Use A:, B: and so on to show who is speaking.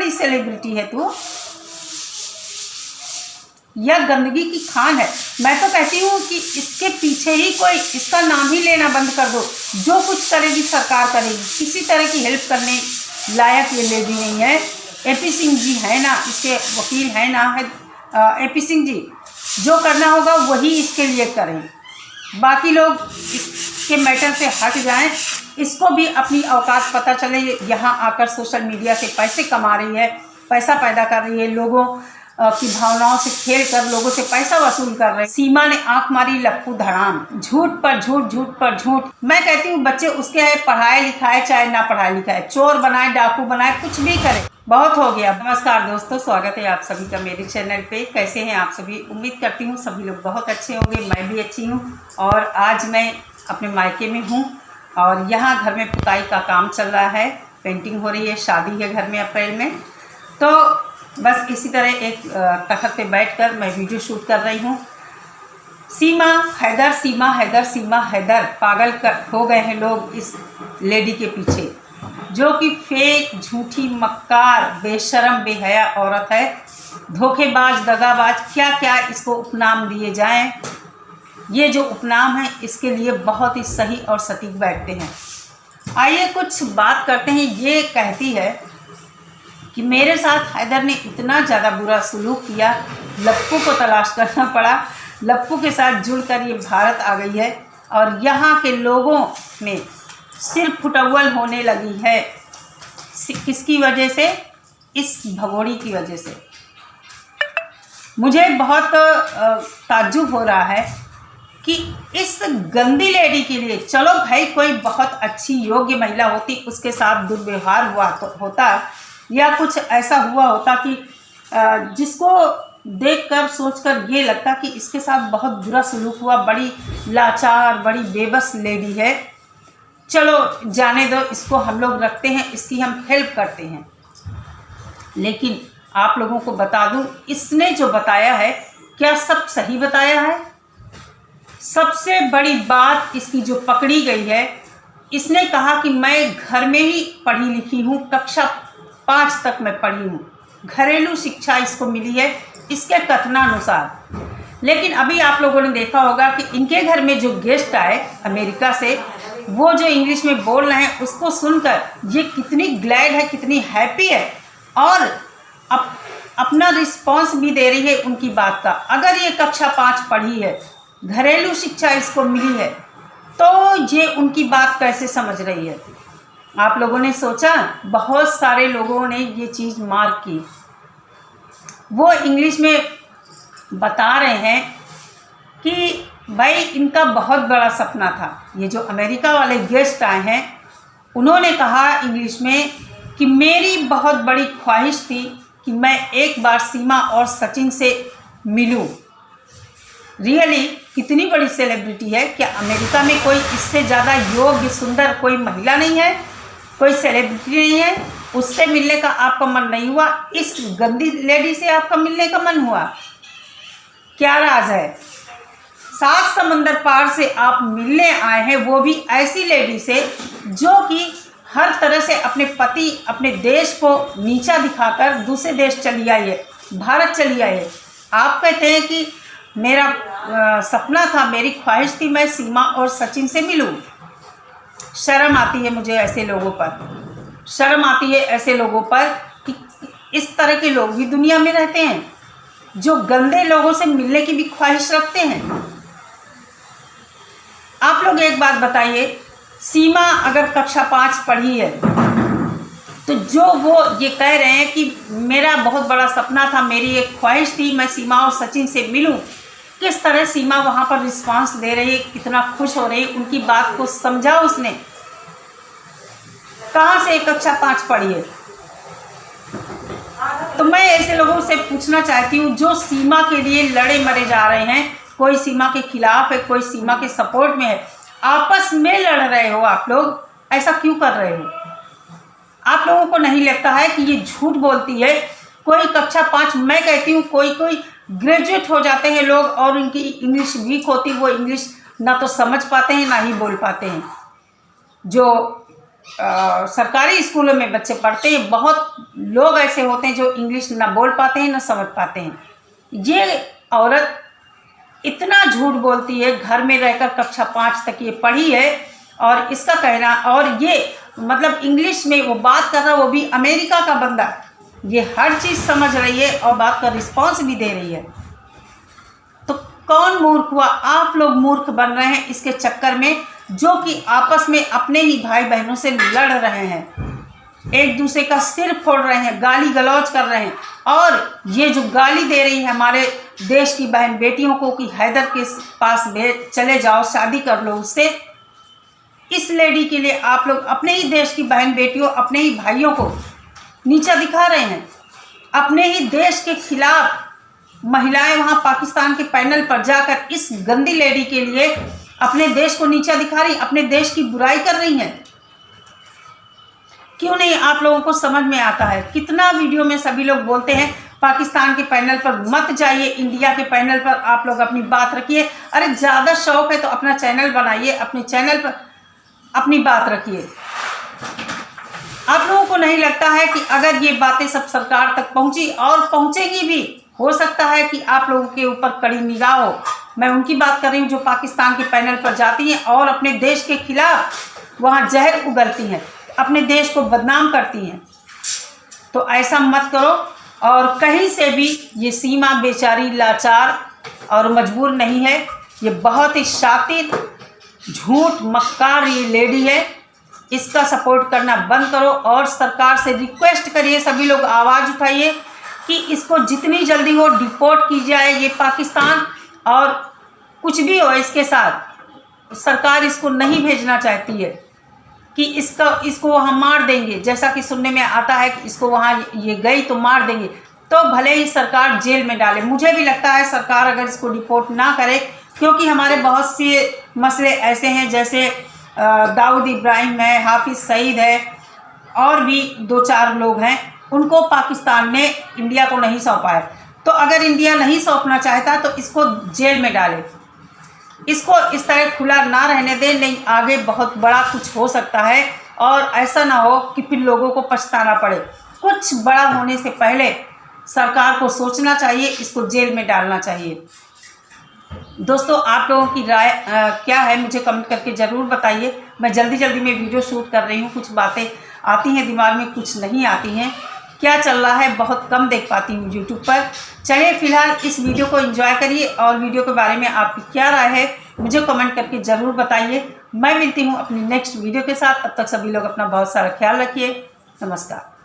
A: बड़ी सेलिब्रिटी है तू, यह गंदगी की खान है। मैं तो कहती हूँ कि इसके पीछे ही कोई इसका नाम ही लेना बंद कर दो। जो कुछ करेगी सरकार करेगी, किसी तरह की हेल्प करने लायक ये लेडी नहीं है। एपी सिंह जी है ना, इसके वकील है ना, है एपी सिंह जी, जो करना होगा वही इसके लिए करें, बाकी लोग इसके मैटर से हट जाएं। इसको भी अपनी औकात पता चले, यहाँ आकर सोशल मीडिया से पैसे कमा रही है, पैसा पैदा कर रही है, लोगों की भावनाओं से खेल कर लोगों से पैसा वसूल कर रहे हैं। सीमा ने आंख मारी लप्पू धड़ाम, झूठ पर झूठ, झूठ पर झूठ। मैं कहती हूँ बच्चे उसके है, पढ़ाए लिखाए चाहे ना पढ़ाए लिखाए, चोर बनाए डाकू बनाए, कुछ भी करे, बहुत हो गया। नमस्कार दोस्तों, स्वागत है आप सभी का मेरे चैनल पे। कैसे हैं आप सभी? उम्मीद करती हूँ सभी लोग बहुत अच्छे होंगे, मैं भी अच्छी हूँ। और आज मैं अपने मायके में हूँ और यहाँ घर में पुताई का काम चल रहा है, पेंटिंग हो रही है, शादी है घर में अप्रैल में। तो बस इसी तरह एक तख्त पे बैठकर मैं वीडियो शूट कर रही हूँ। सीमा हैदर, सीमा हैदर, सीमा हैदर, पागल हो गए हैं लोग इस लेडी के पीछे, जो कि फेक, झूठी, मक्कार, बेशरम, बेहया औरत है, धोखेबाज, दगाबाज, क्या क्या इसको उपनाम दिए जाएं। ये जो उपनाम है इसके लिए बहुत ही सही और सटीक बैठते हैं। आइए कुछ बात करते हैं। ये कहती है कि मेरे साथ हैदर ने इतना ज़्यादा बुरा सलूक किया, लप्पू को तलाश करना पड़ा, लप्पू के साथ जुड़कर ये भारत आ गई है और यहाँ के लोगों में सिर फुटअव्वल होने लगी है। किसकी वजह से? इस भगोड़ी की वजह से। मुझे बहुत ताज्जुब हो रहा है कि इस गंदी लेडी के लिए, चलो भाई कोई बहुत अच्छी योग्य महिला होती, उसके साथ दुर्व्यवहार हुआ तो होता, या कुछ ऐसा हुआ होता कि जिसको देखकर सोचकर ये लगता कि इसके साथ बहुत बुरा सलूक हुआ, बड़ी लाचार, बड़ी बेबस लेडी है, चलो जाने दो, इसको हम लोग रखते हैं, इसकी हम हेल्प करते हैं। लेकिन आप लोगों को बता दूं, इसने जो बताया है क्या सब सही बताया है? सबसे बड़ी बात इसकी जो पकड़ी गई है, इसने कहा कि मैं घर में ही पढ़ी लिखी हूँ, कक्षा 5 तक मैं पढ़ी हूँ, घरेलू शिक्षा इसको मिली है इसके कथनानुसार। लेकिन अभी आप लोगों ने देखा होगा कि इनके घर में जो गेस्ट आए अमेरिका से, वो जो इंग्लिश में बोल रहे हैं उसको सुनकर ये कितनी ग्लैड है, कितनी हैप्पी है और अपना रिस्पॉन्स भी दे रही है उनकी बात का। अगर ये कक्षा 5 पढ़ी है, घरेलू शिक्षा इसको मिली है, तो ये उनकी बात कैसे समझ रही है? आप लोगों ने सोचा? बहुत सारे लोगों ने ये चीज़ मार्क की। वो इंग्लिश में बता रहे हैं कि भाई इनका बहुत बड़ा सपना था। ये जो अमेरिका वाले गेस्ट आए हैं, उन्होंने कहा इंग्लिश में कि मेरी बहुत बड़ी ख्वाहिश थी कि मैं एक बार सीमा और सचिन से मिलूं। रियली कितनी बड़ी सेलिब्रिटी है, क्या अमेरिका में कोई इससे ज़्यादा योग्य, सुंदर कोई महिला नहीं है, कोई सेलिब्रिटी नहीं है? उससे मिलने का आपका मन नहीं हुआ, इस गंदी लेडी से आपका मिलने का मन हुआ? क्या राज है? 7 समंदर पार से आप मिलने आए हैं, वो भी ऐसी लेडी से जो कि हर तरह से अपने पति, अपने देश को नीचा दिखाकर दूसरे देश चली आई है, भारत चली आई है। आप कहते हैं कि मेरा सपना था, मेरी ख्वाहिश थी मैं सीमा और सचिन से मिलूं। शर्म आती है मुझे ऐसे लोगों पर, शर्म आती है ऐसे लोगों पर कि इस तरह के लोग भी दुनिया में रहते हैं जो गंदे लोगों से मिलने की भी ख्वाहिश रखते हैं। आप लोग एक बात बताइए, सीमा अगर कक्षा 5 पढ़ी है तो जो वो ये कह रहे हैं कि मेरा बहुत बड़ा सपना था, मेरी एक ख्वाहिश थी मैं सीमा और सचिन से मिलूं, किस तरह सीमा वहाँ पर रिस्पांस दे रही है, कितना खुश हो रही है, उनकी बात को समझा उसने। कहाँ से कक्षा 5 पढ़ी है? तो मैं ऐसे लोगों से पूछना चाहती हूँ जो सीमा के लिए लड़े मरे जा रहे हैं, कोई सीमा के खिलाफ है, कोई सीमा के सपोर्ट में है, आपस में लड़ रहे हो आप लोग, ऐसा क्यों कर रहे हो? आप लोगों को नहीं लगता है कि ये झूठ बोलती है? कोई कक्षा 5, मैं कहती हूँ कोई ग्रेजुएट हो जाते हैं लोग और उनकी इंग्लिश वीक होती, वो इंग्लिश ना तो समझ पाते हैं ना ही बोल पाते हैं। जो सरकारी स्कूलों में बच्चे पढ़ते हैं, बहुत लोग ऐसे होते हैं जो इंग्लिश ना बोल पाते हैं ना समझ पाते हैं। ये औरत इतना झूठ बोलती है, घर में रहकर कक्षा 5 तक ये पढ़ी है, और इसका कहना, और ये मतलब इंग्लिश में वो बात कर रहा है, वो भी अमेरिका का बंदा, ये हर चीज़ समझ रही है और बात का रिस्पॉन्स भी दे रही है। तो कौन मूर्ख हुआ? आप लोग मूर्ख बन रहे हैं इसके चक्कर में, जो कि आपस में अपने ही भाई बहनों से लड़ रहे हैं, एक दूसरे का सिर फोड़ रहे हैं, गाली गलौज कर रहे हैं। और ये जो गाली दे रही है हमारे देश की बहन बेटियों को कि हैदर के पास चले जाओ, शादी कर लो उससे, इस लेडी के लिए आप लोग अपने ही देश की बहन बेटियों, अपने ही भाइयों को नीचा दिखा रहे हैं। अपने ही देश के खिलाफ महिलाएं वहां पाकिस्तान के पैनल पर जाकर इस गंदी लेडी के लिए अपने देश को नीचा दिखा रही, अपने देश की बुराई कर रही हैं। क्यों नहीं आप लोगों को समझ में आता है? कितना वीडियो में सभी लोग बोलते हैं पाकिस्तान के पैनल पर मत जाइए, इंडिया के पैनल पर आप लोग अपनी बात रखिए। अरे ज़्यादा शौक है तो अपना चैनल बनाइए, अपने चैनल पर अपनी बात रखिए। आप लोगों को नहीं लगता है कि अगर ये बातें सब सरकार तक पहुंची, और पहुंचेगी भी, हो सकता है कि आप लोगों के ऊपर कड़ी निगाह हो। मैं उनकी बात कर रही हूँ जो पाकिस्तान के पैनल पर जाती हैं और अपने देश के खिलाफ वहाँ जहर उगलती हैं, अपने देश को बदनाम करती हैं। तो ऐसा मत करो। और कहीं से भी ये सीमा बेचारी लाचार और मजबूर नहीं है, ये बहुत ही शातिर, झूठ मक्कार ये लेडी है। इसका सपोर्ट करना बंद करो और सरकार से रिक्वेस्ट करिए, सभी लोग आवाज़ उठाइए कि इसको जितनी जल्दी हो डिपोर्ट की जाए ये पाकिस्तान। और कुछ भी हो इसके साथ, सरकार इसको नहीं भेजना चाहती है कि इसको वहाँ मार देंगे, जैसा कि सुनने में आता है कि इसको वहाँ ये गई तो मार देंगे। तो भले ही सरकार जेल में डाले, मुझे भी लगता है सरकार अगर इसको डिपोर्ट ना करे, क्योंकि हमारे बहुत से मसले ऐसे हैं, जैसे दाऊद इब्राहिम है, हाफिज़ सईद है, और भी 2-4 लोग हैं, उनको पाकिस्तान ने इंडिया को नहीं सौंपा है। तो अगर इंडिया नहीं सौंपना चाहता तो इसको जेल में डाले, इसको इस तरह खुला ना रहने दे, नहीं आगे बहुत बड़ा कुछ हो सकता है। और ऐसा ना हो कि फिर लोगों को पछताना पड़े। कुछ बड़ा होने से पहले सरकार को सोचना चाहिए, इसको जेल में डालना चाहिए। दोस्तों, आप लोगों की राय क्या है मुझे कमेंट करके ज़रूर बताइए। मैं जल्दी में वीडियो शूट कर रही हूँ, कुछ बातें आती हैं दिमाग में, कुछ नहीं आती हैं। क्या चल रहा है बहुत कम देख पाती हूँ यूट्यूब पर। चलिए फिलहाल इस वीडियो को एंजॉय करिए, और वीडियो के बारे में आपकी क्या राय है मुझे कमेंट करके ज़रूर बताइए। मैं मिलती हूँ अपनी नेक्स्ट वीडियो के साथ, तब तक सभी लोग अपना बहुत सारा ख्याल रखिए। नमस्कार।